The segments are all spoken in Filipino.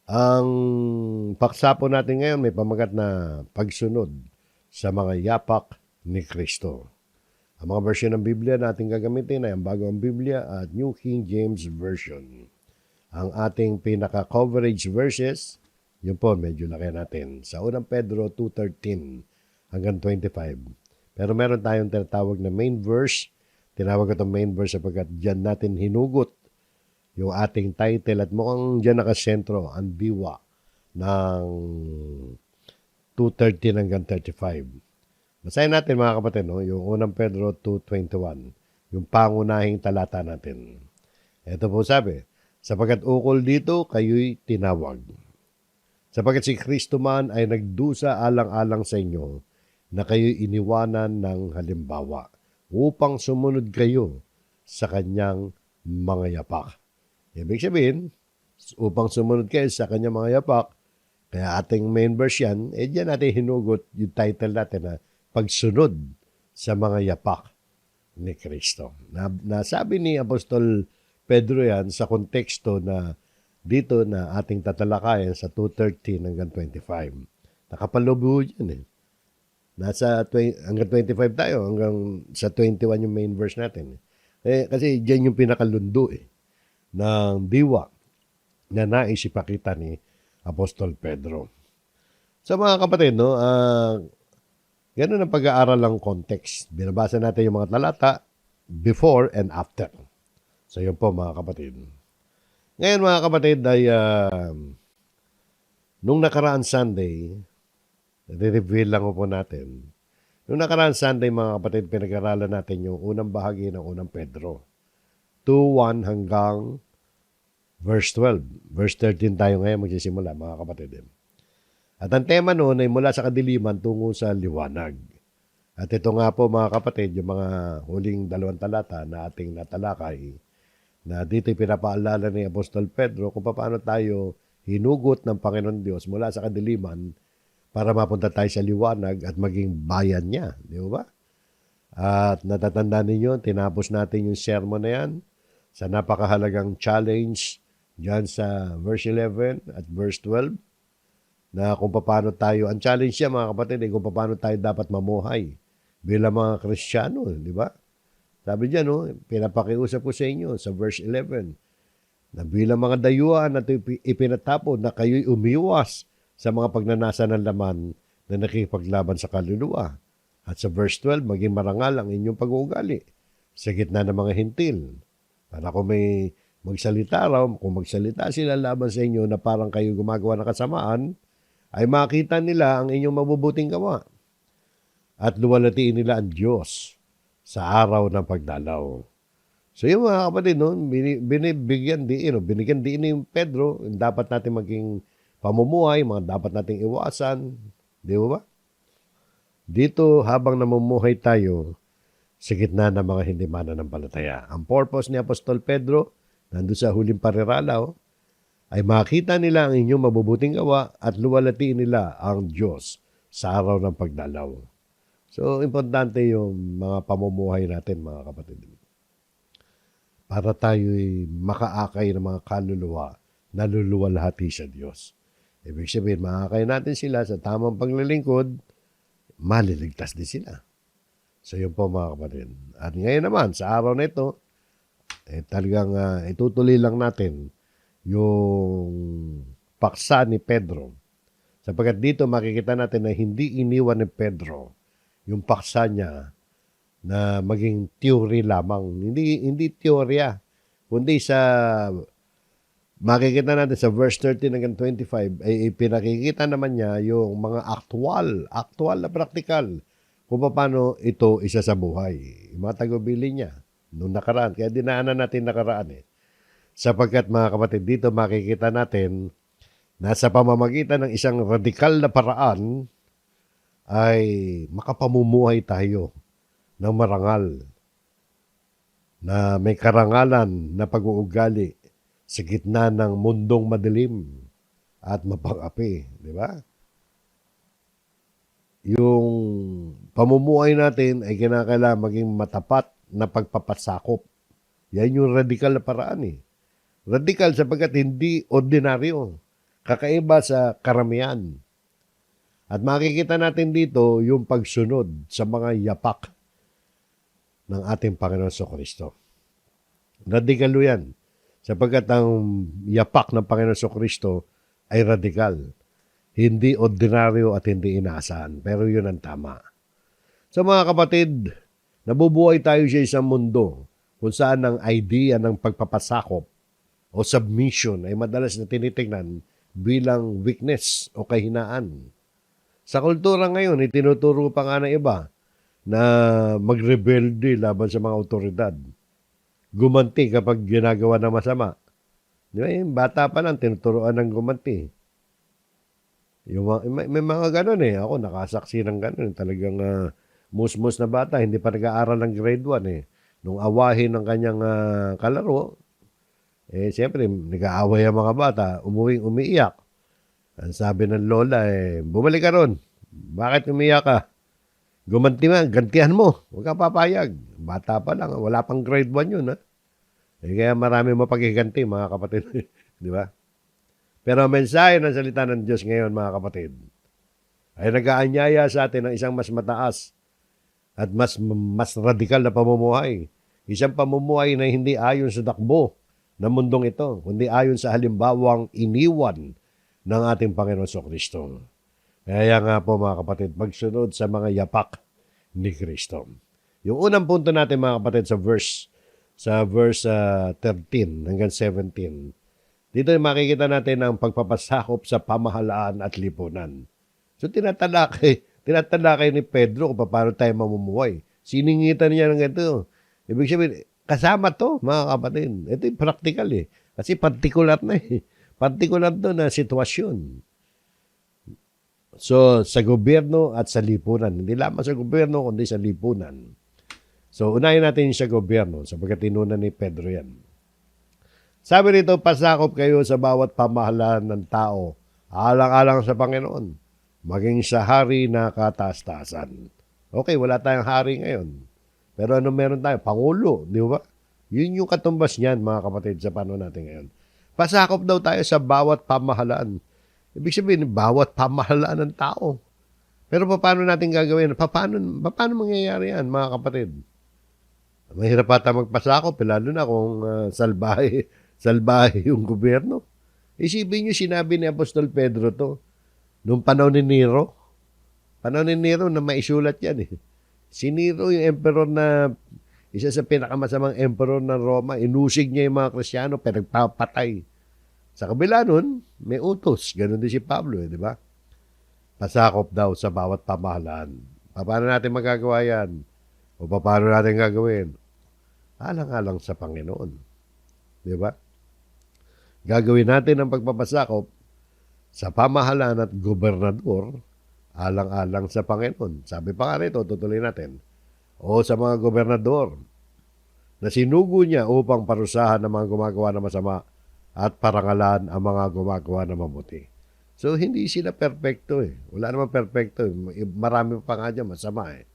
Ang paksa po natin ngayon may pamagat na pagsunod sa mga yapak ni Kristo. Ang mga version ng Biblia na ating gagamitin ay ang Bagong Biblia at New King James Version. Ang ating pinaka-coverage verses, yun po, medyo laki natin. Sa unang Pedro 2:13 hanggang 25. Pero meron tayong tinatawag na main verse. Tinawag ko itong main verse sapagkat dyan natin hinugot yung ating title at mukhang dyan nakasentro ang diwa ng 2:13 hanggang 35. Basahin natin mga kapatid, no? Yung unang Pedro 2:21, yung pangunahing talata natin. Ito po sabi, sapagkat ukol dito kayo'y tinawag. Sapagkat si Kristo man ay nagdusa alang-alang sa inyo na kayo'y iniwanan ng halimbawa upang sumunod kayo sa kanyang mga yapak. Ibig sabihin, upang sumunod kayo sa kanyang mga yapak, kaya ating main verse yan, dyan natin hinugot yung title natin na pagsunod sa mga yapak ni Kristo. Nasabi ni Apostol Pedro yan sa konteksto na dito na ating tatalakayan sa 2:13 hanggang 25. Nakapalubo yan eh. Hanggang 25 tayo, hanggang sa 21 yung main verse natin. Kasi dyan yung pinakalundo ng diwa na nais ipakita ni Apostol Pedro. So mga kapatid, no, ganun ang pag-aaral ng context. Binabasa natin yung mga talata before and after. So yun po mga kapatid. Ngayon mga kapatid ay nung nakaraan Sunday, re-reveal lang po natin. Nung nakaraan Sunday mga kapatid, pinag-aralan natin yung unang bahagi ng unang Pedro. 2:1 hanggang verse 12. Verse 13 tayo ngayon magsisimula mga kapatid. At ang tema noon ay mula sa kadiliman tungo sa liwanag. At ito nga po mga kapatid, yung mga huling dalawang talata na ating natalakay, na dito'y pinapaalala ni Apostol Pedro kung paano tayo hinugot ng Panginoon Diyos mula sa kadiliman para mapunta tayo sa liwanag at maging bayan niya. Di ba? At natatandaan ninyo, tinapos natin yung sermon na yan sa napakahalagang challenge dyan sa verse 11 at verse 12 na kung paano tayo, ang challenge niya mga kapatid, kung paano tayo dapat mamuhay bilang mga Kristiyano, di ba? Sabi diyan, no, pinapakiusap ko sa inyo sa verse 11 na bilang mga dayuhan na ipinatapon na kayo'y umiwas sa mga pagnanasa ng laman na nakikipaglaban sa kaluluwa. At sa verse 12, maging marangal ang inyong pag-uugali sa gitna ng mga hintil. Para kung may magsalita raw, kung magsalita sila laban sa inyo na parang kayo gumagawa ng kasamaan, ay makita nila ang inyong mabubuting gawa at luwalatiin nila ang Diyos sa araw ng pagdalaw. So yung mga kapatid, no, binigyan din ni Pedro, dapat natin maging pamumuhay, mga dapat nating iwasan, di ba? Dito, habang namumuhay tayo sa gitna ng mga hindi mananampalataya. Ang purpose ni Apostol Pedro, nandun sa huling pariralaw, ay makita nila ang inyong mabubuting gawa at luwalatiin nila ang Diyos sa araw ng pagdalaw. So, importante yung mga pamumuhay natin, mga kapatid. Para tayo'y makaakay ng mga kaluluwa na luluwalhati sa Diyos. Ibig sabihin, makakay natin sila sa tamang paglilingkod, maliligtas din sila. So yun po mga kapatid. At ngayon naman, sa araw na ito, talagang itutuloy lang natin yung paksa ni Pedro. Sapagkat dito makikita natin na hindi iniwan ni Pedro yung paksa niya na maging theory lamang. Hindi teorya, kundi sa makikita natin sa verse 13 hanggang 25, ay pinakikita naman niya yung mga actual na praktikal kung paano ito isa sa buhay. Yung mga tagubili niya nung nakaraan. Kaya dinaanan natin nakaraan Sapagkat mga kapatid, dito makikita natin na sa pamamagitan ng isang radikal na paraan ay makapamumuhay tayo ng marangal na may karangalan na pag-uugali sa gitna ng mundong madilim at mapang-api, di ba? Yung pamumuhay natin ay kinakailangan maging matapat na pagpapasakop. Yan yung radikal na paraan Radikal sapagkat hindi ordinaryo. kakaiba sa karamihan. At makikita natin dito yung pagsunod sa mga yapak ng ating Panginoon Kristo. Radikalo yan, sapagkat ang yapak ng Panginoon Kristo ay radikal. Hindi ordinaryo at hindi inaasahan, pero yun ang tama. So mga kapatid, nabubuhay tayo sa isang mundo kung saan ang idea ng pagpapasakop o submission ay madalas na tinitingnan bilang weakness o kahinaan. Sa kultura ngayon, itinuturo pa nga ng iba na magrebelde laban sa mga otoridad. Gumanti kapag ginagawa na masama. Di ba, yung bata pa lang, tinuturoan ng gumanti. May mga ganun eh. Ako nakasaksi ng ganun. Talagang musmus na bata, hindi pa nag-aaral ng grade 1 eh. Nung awahin ng kanyang kalaro, siyempre, nag-aaway ang mga bata, umiiyak. Ang sabi ng lola, bumalik ka ron. Bakit umiyak ka? Gumanti man, gantihan mo. Huwag ka papayag. Bata pa lang, wala pang grade 1 yun. Ha? Kaya marami mapagiganti, mga kapatid. Di ba? Pero ang mensahe ng salita ng Diyos ngayon, mga kapatid, ay nag-aanyaya sa atin ng isang mas mataas at mas radikal na pamumuhay. Isang pamumuhay na hindi ayon sa takbo ng mundong ito, kundi ayon sa halimbawang iniwan ng ating Panginoon Kristo. Kaya nga po mga kapatid, magsunod sa mga yapak ni Kristo. Yung unang punto natin mga kapatid sa verse 13 hanggang 17, dito makikita natin ang pagpapasakop sa pamahalaan at lipunan. So tinatalakay ni Pedro kung paano tayo mamumuhay. Siningitan niya ng ito. Ibig sabihin, kasama to mga kapatid. Ito yung practical eh. Kasi particular na eh. Particular to na sitwasyon. So, sa gobyerno at sa lipunan. Hindi lamang sa gobyerno, kundi sa lipunan. So, unahin natin sa gobyerno sapagkat tinuna ni Pedro yan. Sabi rito, pasakop kayo sa bawat pamahalaan ng tao, alang-alang sa Panginoon, maging sa hari na kataas-taasan. Okay, wala tayong hari ngayon. Pero ano meron tayo? Pangulo, di ba? Yun yung katumbas niyan, mga kapatid, sa panahon natin ngayon. Pasakop daw tayo sa bawat pamahalaan. Ibig sabihin, bawat pamahalaan ng tao. Pero paano natin gagawin? Paano mangyayari yan, mga kapatid? Mahirap ata magpasakop, lalo na kung salbahe yung gobyerno. Isipin nyo, sinabi ni Apostol Pedro to, nung panahon ni Nero. Panahon ni Nero na maisulat yan eh. Si Nero, yung emperor na, isa sa pinakamasamang emperor ng Roma, inusig niya yung mga Kristiyano, pero nagpapatay. Sa kabila nun, may utos. Ganon din si Pablo, di ba? Pasakop daw sa bawat pamahalaan. Paano natin magagawa yan? O paano natin gagawin? Alang-alang sa Panginoon. Di ba? Gagawin natin ang pagpapasakop sa pamahalaan at gobernador alang-alang sa Panginoon. Sabi pa nga rito, tutuloy natin. O sa mga gobernador na sinugo niya upang parusahan ang mga gumagawa ng masama at parangalan ang mga gumagawa ng mabuti. So, hindi sila perfecto eh. Wala naman perfecto eh. Marami pa nga dyan, masama eh.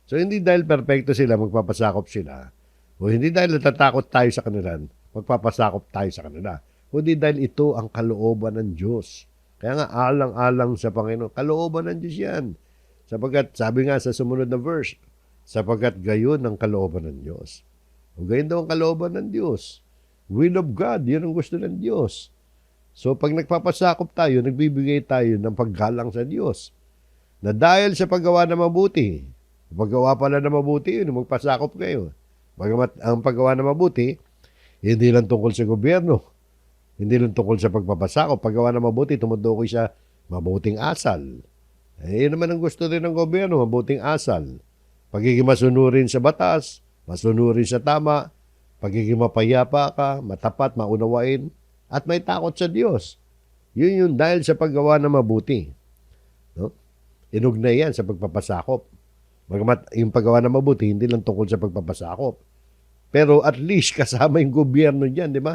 So, hindi dahil perfecto sila, magpapasakop sila. O hindi dahil natatakot tayo sa kanila, magpapasakop tayo sa kanila. Kundi dahil ito ang kalooban ng Diyos. Kaya nga, alang-alang sa Panginoon. Kalooban ng Diyos yan. Sapagkat, sabi nga sa sumunod na verse, sapagkat gayon ang kalooban ng Diyos. O gayon daw ang kalooban ng Diyos. Will of God, yun ang gusto ng Diyos. So, pag nagpapasakop tayo, nagbibigay tayo ng paggalang sa Diyos. Na dahil sa paggawa na mabuti, paggawa pala na mabuti, yun, magpasakop kayo. Bagamat ang paggawa na mabuti, hindi lang tungkol sa gobyerno. Hindi lang tungkol sa pagpapasakop. Paggawa na mabuti, tumutukoy sa mabuting asal. Yun naman ang gusto rin ng gobyerno, mabuting asal. Pagiging masunurin sa batas, masunurin sa tama, pagiging mapayapa ka, matapat, maunawain, at may takot sa Diyos. Yun dahil sa paggawa na mabuti. No? Inugnay yan sa pagpapasakop. Bagamat yung paggawa na mabuti, hindi lang tungkol sa pagpapasakop. Pero at least kasama yung gobyerno dyan, di ba?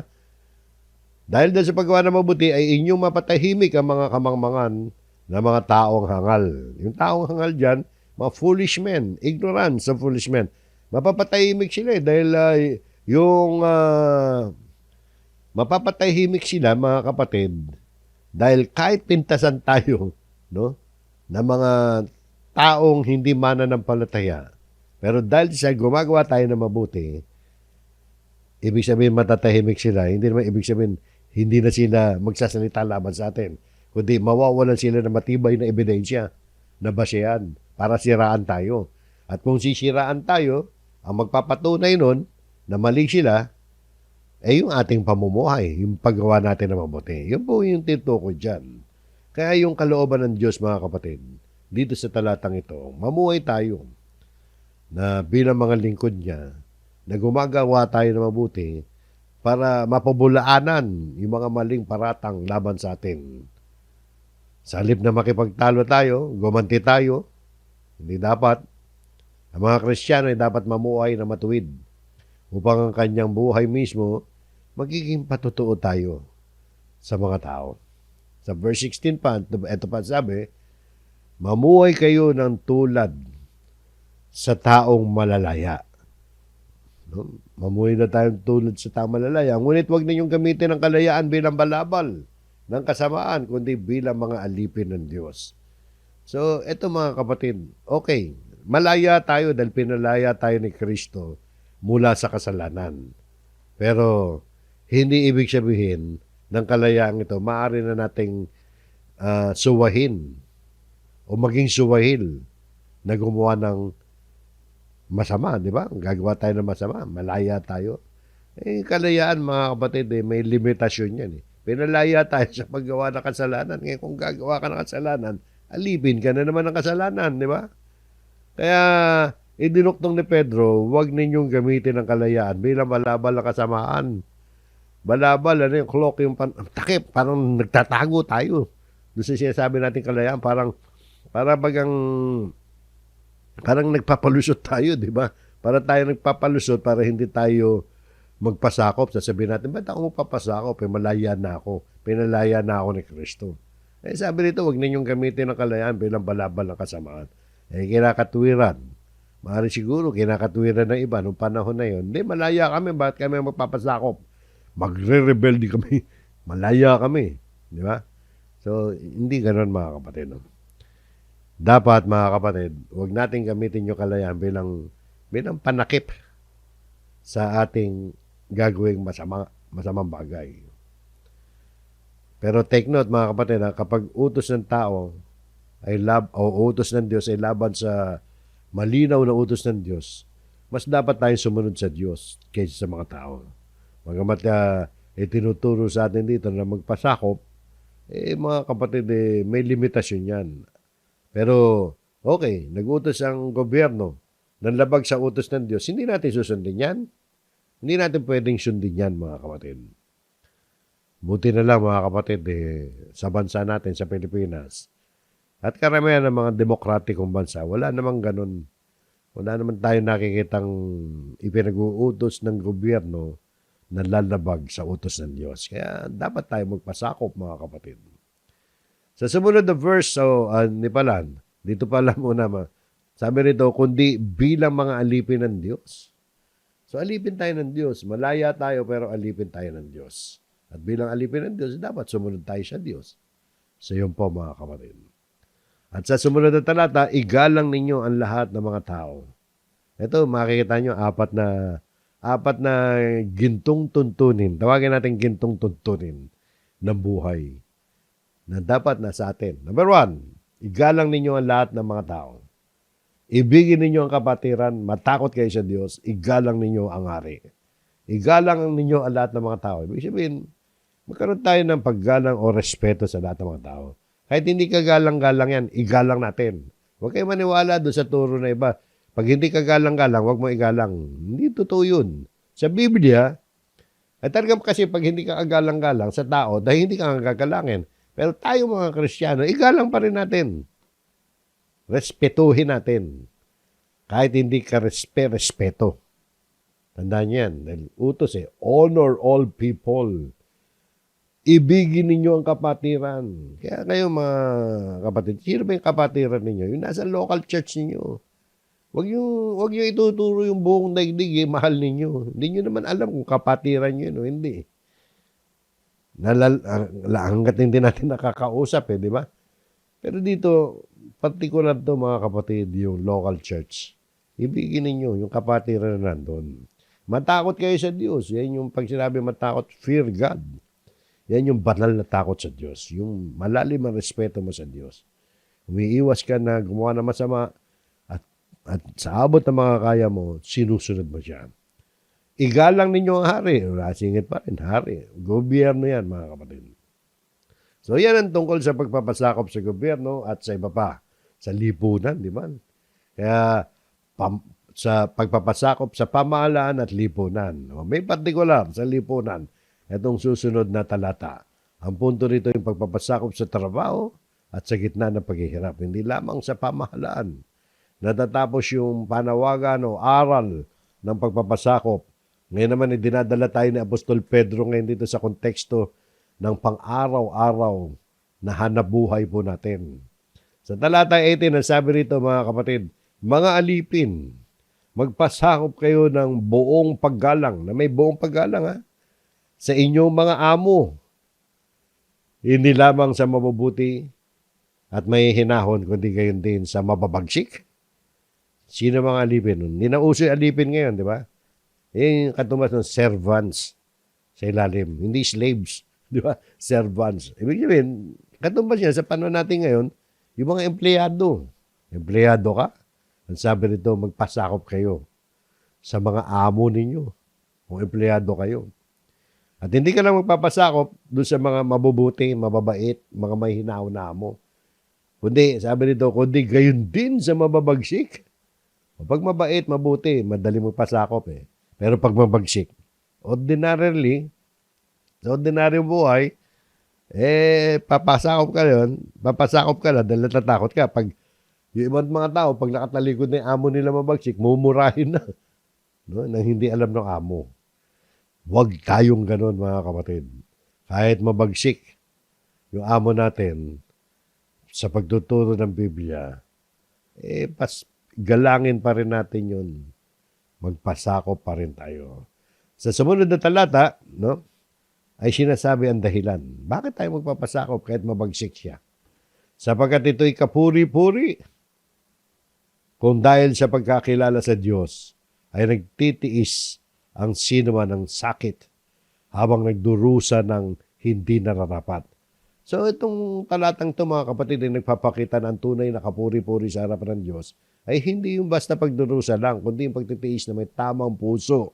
Dahil sa paggawa na mabuti ay inyong mapatahimik ang mga kamangmangan na mga taong hangal. Yung taong hangal dyan, mga foolish men, ignorance of foolish men. Mapapatahimik sila dahil mapapatahimik sila mga kapatid Dahil kahit pintasan tayo, no, ng mga taong hindi mananampalataya, pero dahil sa gumagawa tayo ng mabuti, ibig sabihin matatahimik sila. Hindi naman ibig sabihin hindi na sila magsasalita laban sa atin. Kundi mawawalan sila ng matibay na ebidensya na basehan para siraan tayo. At kung sisiraan tayo, ang magpapatunay nun na mali sila, yung ating pamumuhay, yung paggawa natin ng mabuti. Yun po yung tinutukoy dyan. Kaya yung kalooban ng Diyos, mga kapatid, dito sa talatang ito, mamuhay tayo na bilang mga lingkod niya, na gumagawa tayo ng mabuti para mapabulaanan yung mga maling paratang laban sa atin. Sa halip na makipagtalo tayo, gumanti tayo, hindi dapat. Ang mga Kristiyano ay dapat mamuhay na matuwid upang ang kanyang buhay mismo magiging patotoo tayo sa mga tao. Sa verse 16 pa, ito pa sabi, mamuhay kayo ng tulad sa taong malalaya. No? Mamuhay na tayong tulad sa taong malalaya. Ngunit huwag ninyong gamitin ang kalayaan bilang balabal ng kasamaan, kundi bilang mga alipin ng Diyos. So, ito mga kapatid, okay, malaya tayo dahil pinalaya tayo ni Kristo mula sa kasalanan. Pero, hindi ibig sabihin ng kalayaan ito, maaari na nating suwahin o maging suwahil na gumawa ng masama, di ba? Gagawa tayo ng masama, malaya tayo. Kalayaan mga kapatid, may limitasyon yan. Pinalaya tayo sa paggawa ng kasalanan. Ngayon kung gagawa ka ng kasalanan, alipin ka na naman ng kasalanan, di ba? Kaya, idinuktong ni Pedro, huwag ninyong gamitin ang kalayaan bilang balabal na kasamaan. Balabal, yung clock, yung takip, parang nagtatago tayo. Doon sa sinasabi natin kalayaan, parang nagpapalusot tayo, di ba? Para tayo nagpapalusot para hindi tayo magpasakop. Sasabihin natin, ba't ako magpapasakop? Malaya na ako. Pinalaya na ako ni Kristo. Sabi nito, huwag ninyong gamitin ang kalayaan bilang balabal ng kasamaan. Kinakatwiran. Maaari siguro, kinakatwiran ng iba nung panahon na yun. Hindi, malaya kami. Bakit kami magpapasakop? Magre-rebelde kami. Malaya kami. Di ba? So, hindi ganoon mga kapatid. No? Dapat mga kapatid, huwag natin gamitin yung kalayaan bilang panakip sa ating gagawing masamang bagay. Pero take note mga kapatid, kapag utos ng tao o utos ng Diyos ay laban sa malinaw na utos ng Diyos, mas dapat tayong sumunod sa Diyos kaysa sa mga tao. Magamat tinuturo sa atin dito na magpasakop, mga kapatid, may limitasyon yan. Pero, okay, nag-utos ang gobyerno ng labag sa utos ng Diyos, hindi natin susundin yan. Hindi natin pwedeng sundin yan, mga kapatid. Buti na lang, mga kapatid, sa bansa natin, sa Pilipinas, at karamihan ng mga demokratikong bansa, wala namang ganun. Wala naman tayo nakikitang ipinag-uutos ng gobyerno na lalabag sa utos ng Diyos. Kaya dapat tayo magpasakop, mga kapatid. Sa sumunod na verse, ni Palan, dito pala muna, sabi rito, kundi bilang mga alipin ng Diyos. So alipin tayo ng Diyos. Malaya tayo pero alipin tayo ng Diyos. At bilang alipin ng Diyos, dapat sumunod tayo sa Diyos. So yun po mga kapatid. At sa sumunod na talata, igalang ninyo ang lahat ng mga tao. Ito, makikita nyo, apat na gintong tuntunin. Tawagin natin gintong tuntunin ng buhay na dapat nasa atin. Number 1, igalang ninyo ang lahat ng mga tao. Ibigin ninyo ang kapatiran, matakot kayo sa Diyos, igalang ninyo ang hari. Igalang ninyo ang lahat ng mga tao. Ibig sabihin, magkaroon tayo ng paggalang o respeto sa lahat ng mga tao. Kahit hindi ka galang-galang yan, igalang natin. Huwag kayo maniwala doon sa turo na iba. Pag hindi ka galang-galang, huwag mo igalang. Hindi totoo yun. Sa Biblia, at talagang kasi pag hindi ka galang-galang sa tao, dahil hindi ka gagalangin. Pero tayo mga Kristiyano, igalang pa rin natin. Respetuhin natin. Kahit hindi ka respeto. Tandaan yan. Dahil utos honor all people. Ibigin ninyo ang kapatiran. Kaya kayo mga kapatid, sino ba yung kapatiran ninyo? Yung nasa local church ninyo. Huwag nyo ituturo yung buong daigdig, mahal ninyo. Hindi nyo naman alam kung kapatiran nyo yun o hindi. hanggat hindi natin nakakausap, di ba? Pero dito, particular to mga kapatid, yung local church. Ibigin ninyo yung kapatiran na nandun. Matakot kayo sa Diyos. Yan yung pag sinabi matakot, fear God. Yan yung banal na takot sa Diyos. Yung malalim ang respeto mo sa Diyos. Umiiwas ka na gumawa ng masama at sa abot ng mga kaya mo, sinusunod mo siya. Igalang ninyo ang hari. Singit pa rin, hari. Gobyerno yan, mga kapatid. So yan ang tungkol sa pagpapasakop sa gobyerno at sa iba pa. Sa lipunan, di ba? Kaya sa pagpapasakop sa pamahalaan at lipunan. May partikular sa lipunan. Itong susunod na talata. Ang punto rito yung pagpapasakop sa trabaho at sa gitna ng paghihirap. Hindi lamang sa pamahalaan. Natatapos yung panawagan o aral ng pagpapasakop. Ngayon naman dinadala tayo ni Apostol Pedro ngayon dito sa konteksto ng pang-araw-araw na hanabuhay po natin. Sa talata 18, ang sabi rito mga kapatid, mga alipin, magpasakop kayo ng buong paggalang, na may buong paggalang sa inyong mga amo. Hindi lamang sa mabubuti at may hinahon, kundi gayon din sa mababagsik. Sino mga alipin? Hindi na uso yung alipin ngayon, di ba? Yung katumbas ng servants sa ilalim, hindi slaves. Di ba? Servants. Ibig sabihin, katumbas niya sa panahon natin ngayon, yung mga empleyado. Empleyado ka? Ang sabi nito, magpasakop kayo sa mga amo ninyo. Kung empleyado kayo. At hindi ka lang magpapasakop doon sa mga mabubuti, mababait, mga may hinaw na amo. Kundi, sabi nito, kundi gayon din sa mababagsik. Pag mabait, mabuti, madali magpasakop eh. Pero pag mabagsik, ordinarily, sa ordinaryong buhay, papasakop ka na dahil natatakot ka. Pag yung ibang mga tao, pag nakatalikod na yung amo nila mabagsik, mumurahin na. No? Nang hindi alam ng amo. Huwag tayong ganun mga kapatid. Kahit mabagsik yung amo natin sa pagtuturo ng Biblia, galangin pa rin natin yun. Magpasakop pa rin tayo. Sa sumunod na talata, no, ay sinasabi ang dahilan. Bakit tayo magpapasakop kahit mabagsik siya? Sapagkat ito'y kapuri-puri. Kung dahil sa pagkakilala sa Diyos, ay nagtitiis ang sino man ng sakit habang nagdurusa ng hindi nararapat. So itong talatang ito mga kapatid ay nagpapakita ng tunay na kapuri-puri sa harapan ng Diyos ay hindi yung basta pagdurusa lang, kundi yung pagtitiis na may tamang puso.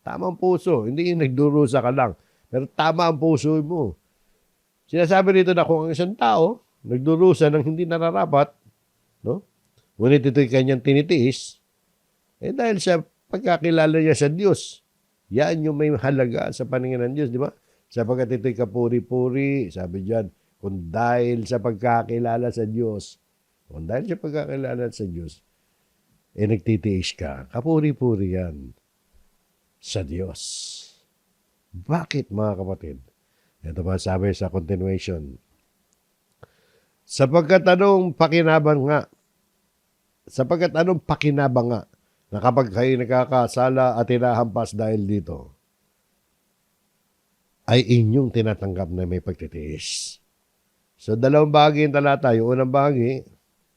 Tamang puso, hindi yung nagdurusa ka lang, pero tama ang puso mo. Sinasabi rito na kung ang isang tao nagdurusa ng hindi nararapat, no? Ngunit ito'y kanyang tinitiis, dahil sa pagkakilala niya sa Diyos, yan yung may halaga sa paningin ng Diyos, di ba? Sapagkat ito'y kapuri-puri, sabi diyan, kung dahil sa pagkakilala sa Diyos, kung dahil sa pagkakilala sa Diyos, nagtitiis ka, kapuri-puri yan sa Diyos. Bakit mga kapatid? Ito ba sabi sa continuation? Sapagkat anong pakinabang nga na kapag kayo nakakasala at hinahampas dahil dito, ay inyong tinatanggap na may pagtitiis. So, dalawang bahagi yung talata. Yung unang bahagi,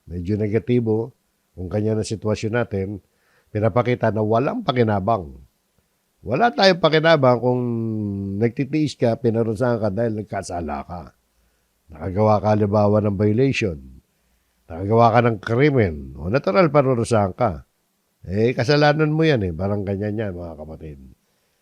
medyo negatibo, kung kanya na sitwasyon natin, pinapakita na walang pakinabang. Wala tayong pakinabang kung nagtitiis ka, pinarusahan ka dahil nagkasala ka. Nakagawa ka halimbawa ng violation. Nakagawa ka ng krimen. O natural, parurusahan ka. Kasalanan mo yan Parang ganyan yan, mga kapatid.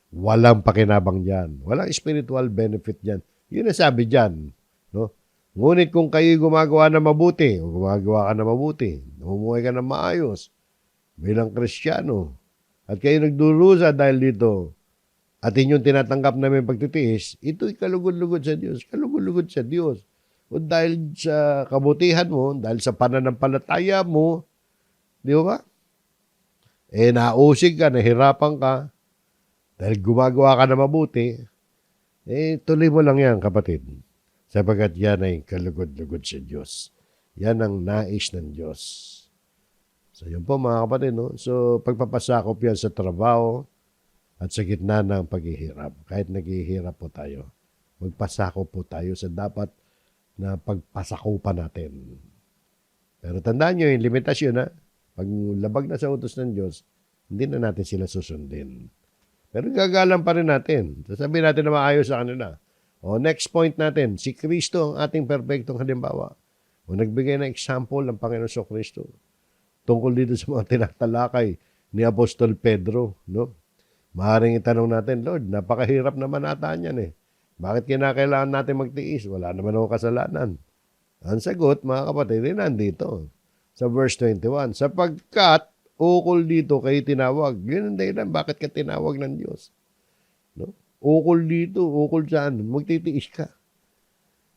Walang pakinabang dyan. Walang spiritual benefit dyan. Yun ang sabi dyan. No? Ngunit kung kayo gumagawa na mabuti, o gumagawa ka na mabuti, umuwi ka na maayos, bilang Kristiyano, at kayo nagdurusa dahil dito, at inyong tinatanggap na may pagtitiis, ito'y kalugod-lugod sa Diyos. Kalugod-lugod sa Diyos. O dahil sa kabutihan mo, dahil sa pananampalataya mo, di ba? Nausig ka, nahirapan ka, dahil gumagawa ka na mabuti, tuloy mo lang yan, kapatid. Sapagkat yan ay kalugod-lugod sa Diyos. Yan ang nais ng Diyos. So, yun po mga kapatid, no? So, pagpapasakop yan sa trabaho at sa gitna ng paghihirap. Kahit naghihirap po tayo. magpasako po tayo sa dapat na pagpasakupan natin. Pero tandaan nyo yung limitasyon ha. Pag labag na sa utos ng Diyos, hindi na natin sila susundin. Pero gagalang pa rin natin. Sasabihin natin na maayos sa kanila. O next point natin, si Kristo ang ating perfectong halimbawa. O nagbigay ng example ng Panginoon sa Kristo. Tungkol dito sa mga tinatalakay ni Apostol Pedro, no? Maaaring itanong natin, Lord, napakahirap naman ata niyan eh. Bakit kinakailangan natin magtiis? Wala naman ako kasalanan. Ang sagot, mga kapatid, ay nandito. Sa verse 21, sapagkat ukol dito kayo tinawag. Yun ang dahilan, bakit ka tinawag ng Diyos? No? Ukol dito, ukol saan? Magtitiis ka.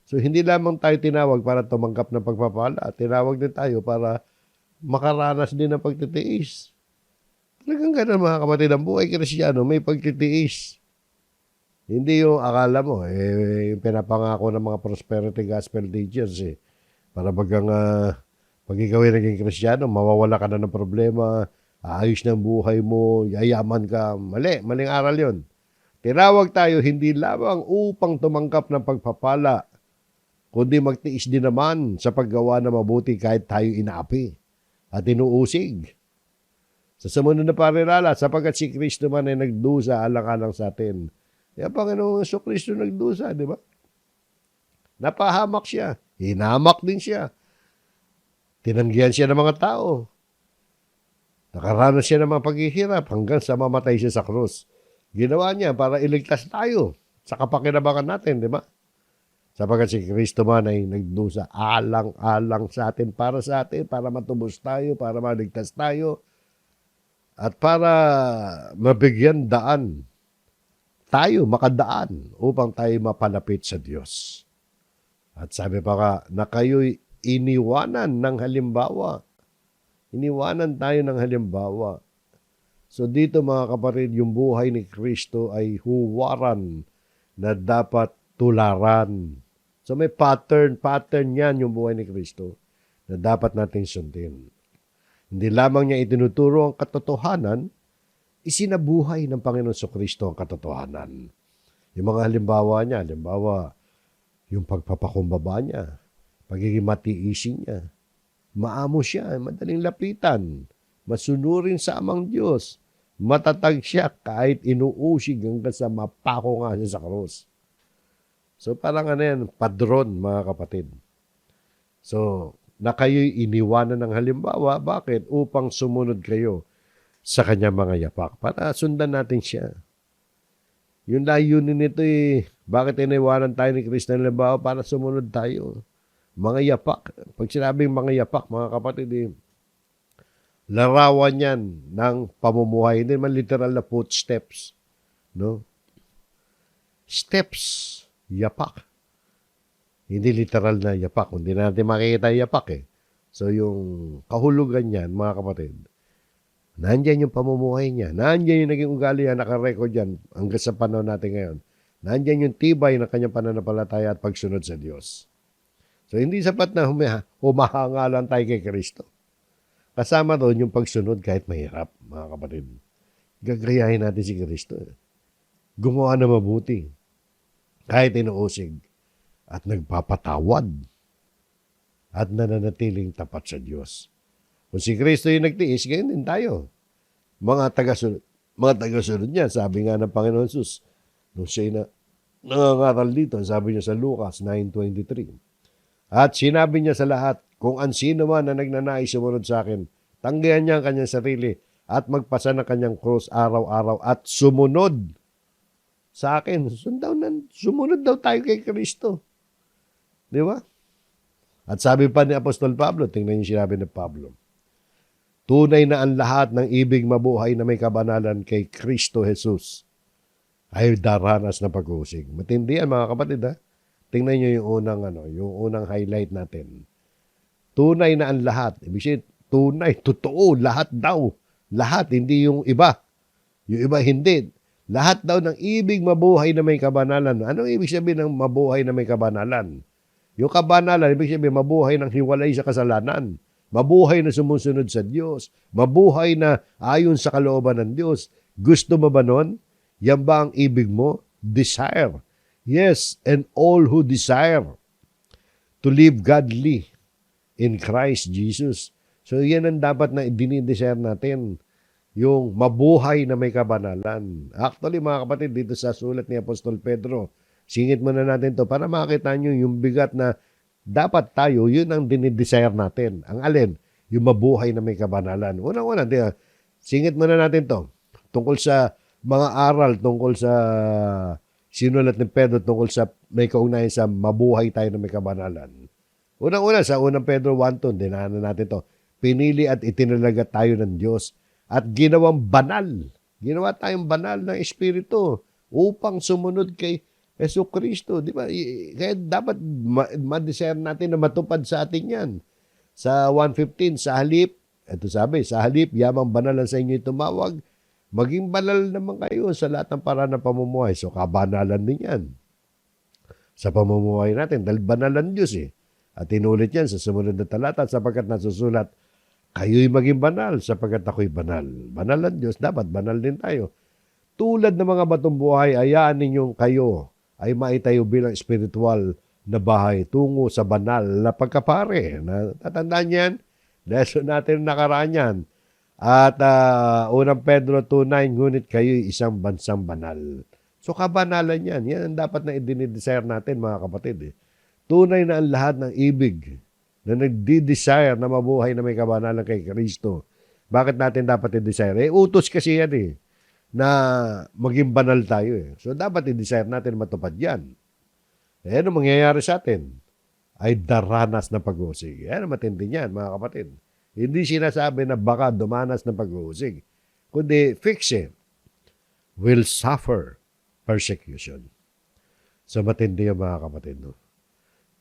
So, hindi lamang tayo tinawag para tumanggap ng pagpapala. Tinawag din tayo para makaranas din ng pagtitiis. Talagang ganun mga kapatid, ang buhay Kristiyano may pagtitiis. Hindi yung akala mo, yung pinapangako ng mga prosperity gospel teachers para bagang pag ikaw ay naging Kristiyano, mawawala ka na ng problema, ayos ng buhay mo, yayaman ka. Mali, maling aral yon. Tinawag tayo hindi lamang upang tumanggap ng pagpapala, kundi magtiis din naman sa paggawa na mabuti kahit tayo inaapi at inuusig. Sa sumunod na parirala, sapagkat si Kristo man ay nagdusa alang-alang sa atin. Kaya Panginoong Kristo nagdusa, di ba? Napahamak siya. Hinamak din siya. Tinanggihan siya ng mga tao. Nakaranas siya ng mga paghihirap hanggang sa mamatay siya sa krus. Ginawa niya para iligtas tayo sa kapakinabangan natin, di ba? Sapagkat si Kristo man ay nagdusa alang-alang sa atin, para matubos tayo, para maligtas tayo, at para mabigyan daan tayo, makadaan upang tayo mapalapit sa Diyos. At sabi pa nga, na kayo'y iniwanan ng halimbawa. Iniwanan tayo ng halimbawa. So dito mga kapatid, yung buhay ni Kristo ay huwaran na dapat tularan. So may pattern yan yung buhay ni Kristo na dapat nating sundin. Hindi lamang niya itinuturo ang katotohanan, isinabuhay ng Panginoon sa Kristo ang katotohanan. Yung mga halimbawa niya, yung pagpapakumbaba niya, pagiging matiisin niya, maamo siya, madaling lapitan, masunurin sa amang Diyos, matatag siya kahit inuusig hanggang sa mapako nga siya sa krus. So parang padron mga kapatid. So, na kayo'y iniwanan ng halimbawa, bakit? Upang sumunod kayo sa kanyang mga yapak. Para sundan natin siya. Yung layunin nito bakit iniwanan tayo ni Kristo ng halimbawa? Para sumunod tayo. Mga yapak. Pag sinabing mga yapak, mga kapatid, larawan yan ng pamumuhay. Hindi man literal na footsteps. No? Steps. Yapak. Hindi literal na yapak. Hindi natin makikita yapak So yung kahulugan niyan, mga kapatid, nandyan yung pamumuhay niya. Nandyan yung naging ugali niya, nakarecord yan hanggang sa panahon natin ngayon. Nandyan yung tibay ng kanyang pananampalataya at pagsunod sa Diyos. So hindi sapat na humahangalan tayo kay Kristo. Kasama doon yung pagsunod kahit mahirap, mga kapatid. Gagayahin natin si Kristo. Gumawa na mabuti kahit inuusig. At nagpapatawad at nananatiling tapat sa Diyos. Kung si Kristo yung nagtiis, ganyan din tayo. Mga tagasunod niya, sabi nga ng Panginoon Jesus, nung siya nangangaral dito, sabi niya sa Lucas 9:23. At sinabi niya sa lahat, kung ansino man na nagnanais sumunod sa akin, tanggihan niya ang kanyang sarili at magpasa ng kanyang krus araw-araw at sumunod sa akin. Sumunod daw tayo kay Kristo. Di ba? At sabi pa ni Apostol Pablo, tingnan yung sinabi ni Pablo, tunay na ang lahat ng ibig mabuhay na may kabanalan kay Kristo Jesus ay daranas na pag-uusig. Matindi yan mga kapatid Tingnan nyo yung unang highlight natin. Tunay na ang lahat. Ibig sabihin, tunay, totoo, lahat daw. Lahat, hindi yung iba. Yung iba hindi. Lahat daw ng ibig mabuhay na may kabanalan. Anong ibig sabihin ng mabuhay na may kabanalan? Yung kabanalan, ibig sabihin, mabuhay ng hiwalay sa kasalanan. Mabuhay na sumusunod sa Diyos. Mabuhay na ayon sa kalooban ng Diyos. Gusto mo ba nun? Yan ba ang ibig mo? Desire. Yes, and all who desire to live godly in Christ Jesus. So yan ang dapat na dinidesire natin, yung mabuhay na may kabanalan. Actually, mga kapatid, dito sa sulat ni Apostol Pedro, singit muna natin to para makita nyo yung bigat na dapat tayo, yun ang dinidesire natin. Ang alin? Yung mabuhay na may kabanalan. Unang-una, singit muna natin to. Tungkol sa mga aral, tungkol sa sinulat ni Pedro, tungkol sa may kaugnayan sa mabuhay tayo na may kabanalan. Unang-una, sa unang Pedro 1:2, dinahanan natin to. Pinili at itinalaga tayo ng Diyos at ginawang banal. Ginawa tayong banal ng Espiritu upang sumunod kay Yesu Kristo. Di ba? Kaya dapat ma-desire natin na matupad sa atin yan. Sa 1:15, sa halip, ito sabi, sa halip, yamang banalan sa inyo tumawag, maging banal naman kayo sa lahat ng paraan ng pamumuhay. So, kabanalan din yan sa pamumuhay natin. Dahil banalan Diyos eh. At inulit yan sa sumunod na talata sapagkat nasusulat, kayo'y maging banal sapagkat ako'y banal. Banal ang Diyos, dapat banal din tayo. Tulad ng mga batong buhay, ayaan ninyong kayo ay maitayo bilang spiritual na bahay tungo sa banal na pagkapare. Tatandaan yan? Lesson natin nakaraan yan. At unang Pedro 2:9, ngunit kayo'y isang bansang banal. So kabanalan yan. Yan ang dapat na i-desire natin, mga kapatid. Tunay na ang lahat ng ibig na nagdi-desire na mabuhay na may kabanalan kay Kristo. Bakit natin dapat i-desire? Utos kasi yan na maging banal tayo So dapat i-desire natin matupad yan. Ano mangyayari sa atin? Ay daranas na pag-uusig. Yan ang matindi niyan, mga kapatid. Hindi sinasabi na baka dumanas na pag-uusig. Kundi fix will suffer persecution. So matindi yung mga kapatid. No?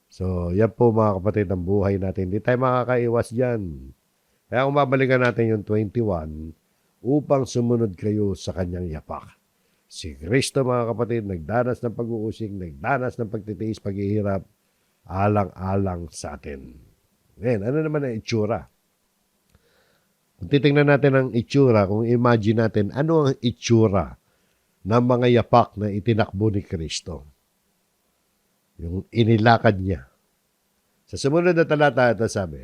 So, yan po mga kapatid ang buhay natin. Hindi tayo makakaiwas dyan. Kaya kung babalikan natin yung 21, upang sumunod kayo sa kanyang yapak. Si Kristo mga kapatid, nagdanas ng pag-uusig, nagdanas ng pagtitiis, paghihirap, alang-alang sa atin. Ngayon, ano naman ang itsura? Kung titingnan natin ang itsura, kung imagine natin, ano ang itsura ng mga yapak na itinakbo ni Kristo? Yung inilakad niya. Sa sumunod na talata, ito sabi,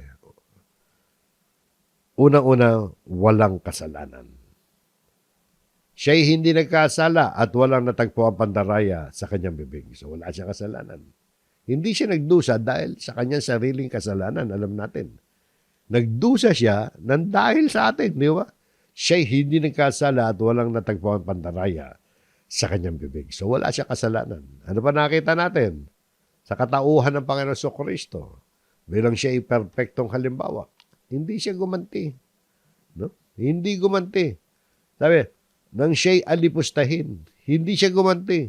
unang-una, walang kasalanan. Siya'y hindi nagkasala at walang natagpo ang pandaraya sa kanyang bibig. So wala siyang kasalanan. Hindi siya nagdusa dahil sa kanyang sariling kasalanan, alam natin. Nagdusa siya nang dahil sa atin, di ba? Siya'y hindi nagkasala at walang natagpo ang pandaraya sa kanyang bibig. So wala siya kasalanan. Ano pa nakita natin? Sa katauhan ng Panginoon Kristo, bilang siya ay perfectong halimbawa, hindi siya gumanti. No? Hindi gumanti. Sabi, nang siya'y alipustahin, hindi siya gumanti.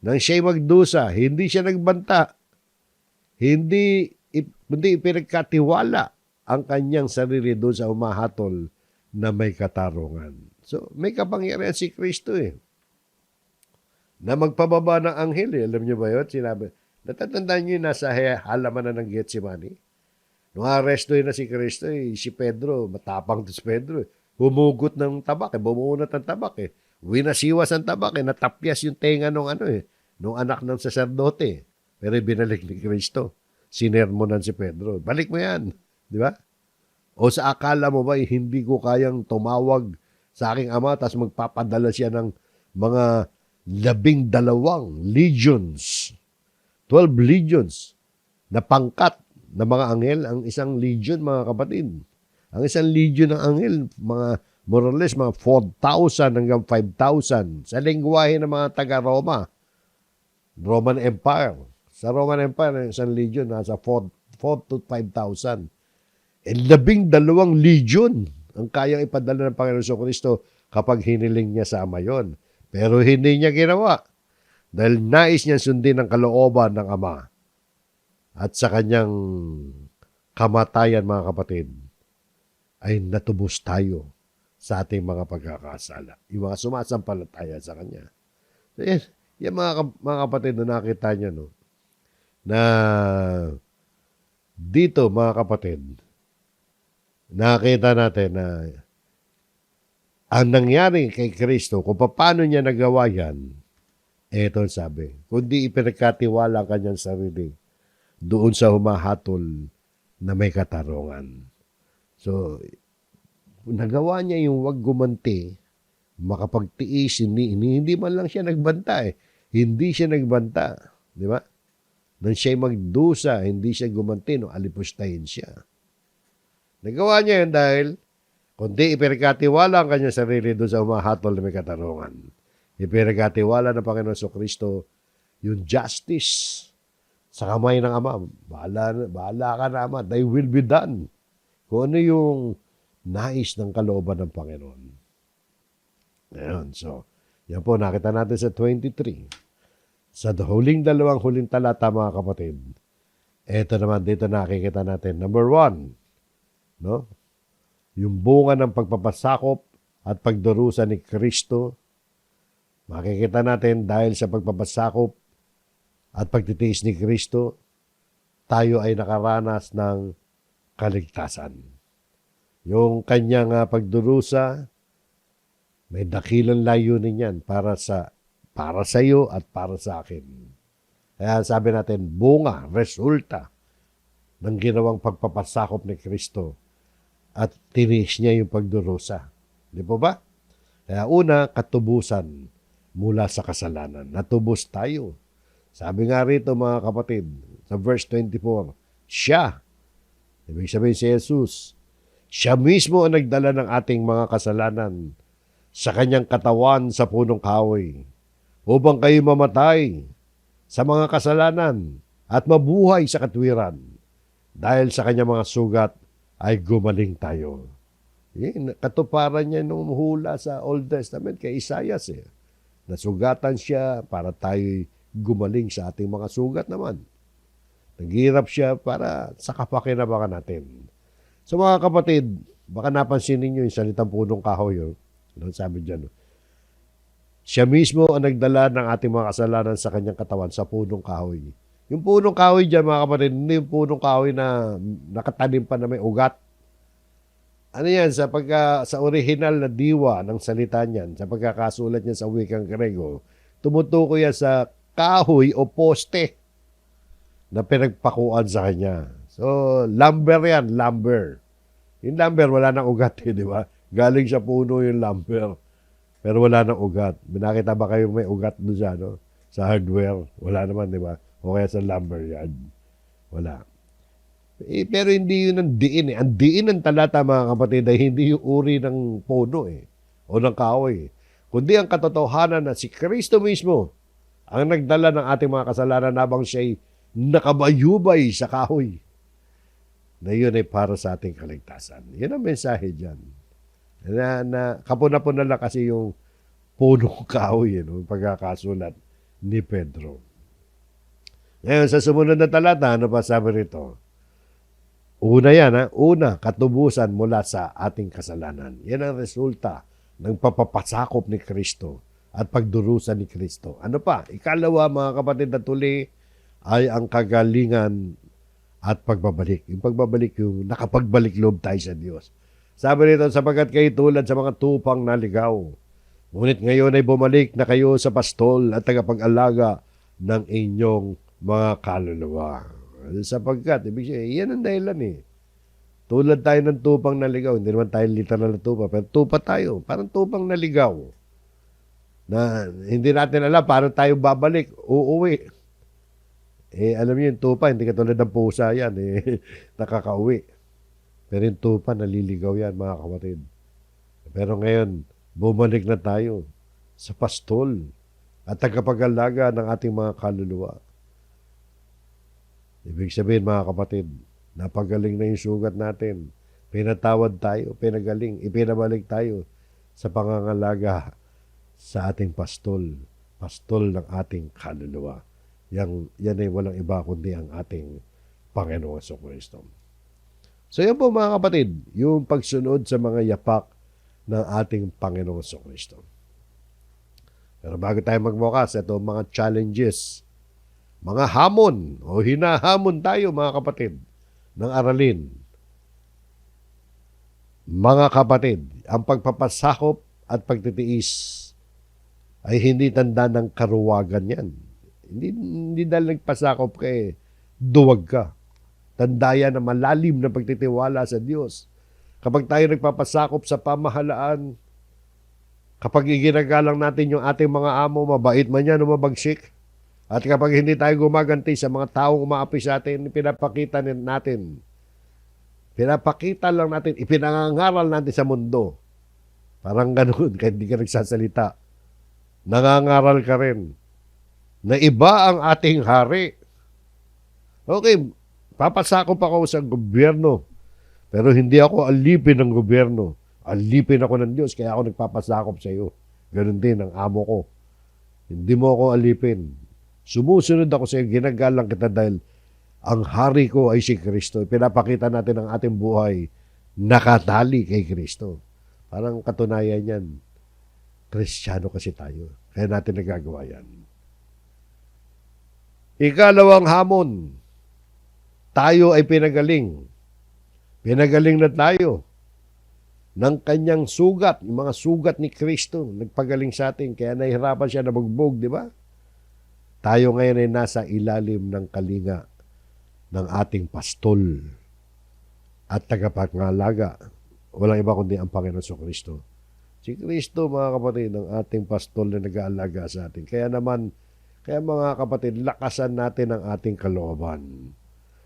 Nang siya'y magdusa, hindi siya nagbanta. Hindi ipinagkatiwala ang kanyang sarili doon sa umahatol na may katarungan. So, may kapangyarihan si Kristo na magpababa ng anghel Alam niyo ba yun? Sinabi, natatandaan niyo yung nasa halaman na ng Getsemani? Nung aresto na si Kristo, si Pedro, matapang to si Pedro. Humugot ng tabak, bumuunat ng tabak. Winasiwas ang tabak, natapyas yung tenga nung nung anak ng saserdote. Pero binalik ni Kristo. Sinermonan si Pedro. Balik mo yan. Di ba? O sa akala mo ba, hindi ko kayang tumawag sa aking ama, tapos magpapadala siya ng mga 12 legions. 12 legions na pangkat ng mga anghel, ang isang legion, mga kapatid. Ang isang legion ng anghel, mga more or less, mga 4,000 hanggang 5,000 sa lengguwahe ng mga taga-Roma. Roman Empire. Sa Roman Empire, isang legion, nasa 4 to 5,000. 12 legion ang kayang ipadala ng Panginoon Kristo kapag hiniling niya sa Ama yon. Pero hindi niya ginawa. Dahil nais niya sundin ang kalooban ng Ama. At sa kanyang kamatayan, mga kapatid, ay natubos tayo sa ating mga pagkakasala. Yung mga sumasampalataya sa kanya. So, yan mga kapatid na nakita niya, no? Na dito, mga kapatid, nakita natin na ang nangyari kay Kristo, kung paano niya nagawa yan, Ito ang sabi, kundi ipinagkatiwala ang kanyang sarili doon sa humahatol na may katarungan. So, nagawa niya yung wag gumanti, makapagtiis, hindi man lang siya nagbanta eh. Hindi siya nagbanta, di ba? Nang siya'y magdusa, hindi siya gumanti, no, alipustahin siya. Nagawa niya yun dahil kundi ipinagkatiwala ang kanyang sarili doon sa humahatol na may katarungan. Ipinagkatiwala ng Panginoon Kristo yung justice sa kamay ng Ama. Bahala ka na, Ama. Thy will be done. Kung ano yung nais ng kalooban ng Panginoon. Ayan, so, yan po, nakita natin sa 23. Sa huling talata, mga kapatid, eto naman, dito nakikita natin, number 1, no? Yung bunga ng pagpapasakop at pagdurusa ni Kristo. Makikita natin dahil sa pagpapasakop at pagtitiis ni Kristo, tayo ay nakaranas ng kaligtasan. Yung kanyang pagdurusa, may dakilang layunin yan para sa iyo at para sa akin. Kaya sabi natin, bunga, resulta ng ginawang pagpapasakop ni Kristo at tiniis niya yung pagdurusa. Di po ba? Kaya una, katubusan mula sa kasalanan. Natubos tayo. Sabi nga rito mga kapatid, sa verse 24, siya, ibig sabihin si Jesus, siya mismo ang nagdala ng ating mga kasalanan sa kanyang katawan sa punong kahoy upang kayo mamatay sa mga kasalanan at mabuhay sa katwiran. Dahil sa kanyang mga sugat ay gumaling tayo. Katuparan niya nung hula sa Old Testament kay Isaias. Nasugatan siya para tayo gumaling sa ating mga sugat naman. Naghirap siya para sa kapakinabangan natin. So mga kapatid, baka napansin ninyo yung salitang punong kahoy. Sabi dyan, siya mismo ang nagdala ng ating mga kasalanan sa kanyang katawan sa punong kahoy. Yung punong kahoy dyan, mga kapatid, hindi yung punong kahoy na nakatanim pa na may ugat. Ano yan, sa original na diwa ng salita niyan, sa pagkakasulat niya sa wikang Grego, tumutukoy yan sa kahoy o poste na pinagpakuan sa kanya. So, lumber yan, lumber. Yung lumber, wala nang ugat, di ba? Galing sa puno yung lumber. Pero wala nang ugat. Nakita ba kayo may ugat doon sa, sa hardware? Wala naman, di ba? O kaya sa lumber yard. Wala. Pero hindi yun ang diin. Ang diin ng talata, mga kapatid, ay hindi yung uri ng puno o ng kahoy. Kundi ang katotohanan na si Kristo mismo ang nagdala ng ating mga kasalanan habang siya'y nakabayubay sa kahoy. Na yun ay para sa ating kaligtasan. Yun ang mensahe dyan. Na kapuna-puna lang kasi yung punong kahoy, pagkakasulat ni Pedro. Ngayon, sa sumunod na talata, ano pa sabi rito? Una yan, una, katubusan mula sa ating kasalanan. Yan ang resulta ng papapasakop ni Kristo at pagdurusa ni Kristo. Ano pa? Ikalawa, mga kapatid na tuli, ay ang kagalingan at pagbabalik. Yung pagbabalik, yung nakapagbalik loob tayo sa Diyos. Sabi rito, sapagkat kayo tulad sa mga tupang naligaw. Ngunit ngayon ay bumalik na kayo sa pastol at tagapag-alaga ng inyong mga kaluluwa. Sapagkat, ibig sabihin, yan ang dahilan Tulad tayo ng tupang naligaw. Hindi naman tayo literal na tupa, pero tupa tayo. Parang tupang naligaw. Na hindi natin alam paano tayo babalik, uuwi. Alam niyo yung tupa, hindi katulad ng pusa yan. Nakakauwi. Pero yung tupa, naliligaw yan, mga kapatid. Pero ngayon, bumalik na tayo sa pastol at tagapag-alaga ng ating mga kaluluwa. Ibig sabihin, mga kapatid, napagaling na yung sugat natin. Pinatawad tayo, pinagaling, ipinabalik tayo sa pangangalaga sa ating pastol ng ating kaluluwa. Yan ay walang iba kundi ang ating Panginoong Jesucristo. So yan po mga kapatid, yung pagsunod sa mga yapak ng ating Panginoong Jesucristo. Pero bago tayo magbukas, ito mga challenges, mga hamon o hinahamon tayo mga kapatid ng aralin. Mga kapatid, ang pagpapasakop at pagtitiis ay hindi tanda ng karuwagan yan. Hindi dahil nagpasakop ka duwag ka. Tanda yan na malalim na pagtitiwala sa Diyos. Kapag tayo nagpapasakop sa pamahalaan, kapag iginagalang natin yung ating mga amo, mabait man yan o mabagsik, at kapag hindi tayo gumaganti sa mga taong umaapi sa atin, pinapakita lang natin, ipinangangaral natin sa mundo. Parang ganun, kahit hindi ka nagsasalita. Nangangaral ka rin na iba ang ating hari. Okay, papasakop ako sa gobyerno, pero hindi ako alipin ng gobyerno. Alipin ako ng Diyos, kaya ako nagpapasakop sa iyo. Ganun din ang amo ko. Hindi mo ako alipin. Sumusunod ako sa iyo, ginagalang kita dahil ang hari ko ay si Kristo. Pinapakita natin ang ating buhay nakatali kay Kristo. Parang katunayan yan. Kristiyano kasi tayo. Kaya natin nagagawa yan. Ikalawang hamon. Tayo ay pinagaling. Pinagaling na tayo ng kanyang sugat. Yung mga sugat ni Kristo, nagpagaling sa atin. Kaya nahihirapan siya na bugbog, di ba? Tayo ngayon ay nasa ilalim ng kalinga ng ating pastol at tagapangalaga. Walang iba kundi ang Panginoon sa Kristo. Si Kristo, mga kapatid, ang ating pastol na nag-aalaga sa atin. Kaya mga kapatid, lakasan natin ang ating kalooban.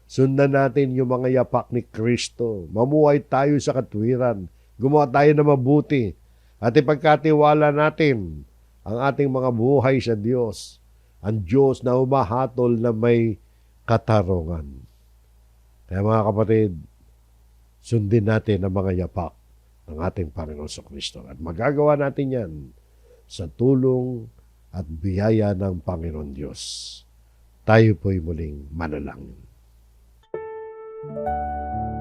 Sundan natin yung mga yapak ni Kristo. Mamuhay tayo sa katwiran. Gumawa tayo na mabuti. At ipagkatiwala natin ang ating mga buhay sa Diyos. Ang Diyos na humahatol na may katarungan. Kaya mga kapatid, sundin natin ang mga yapak ng ating Panginoon sa Kristo. At magagawa natin yan sa tulong at biyaya ng Panginoon Diyos. Tayo po'y muling manalangin.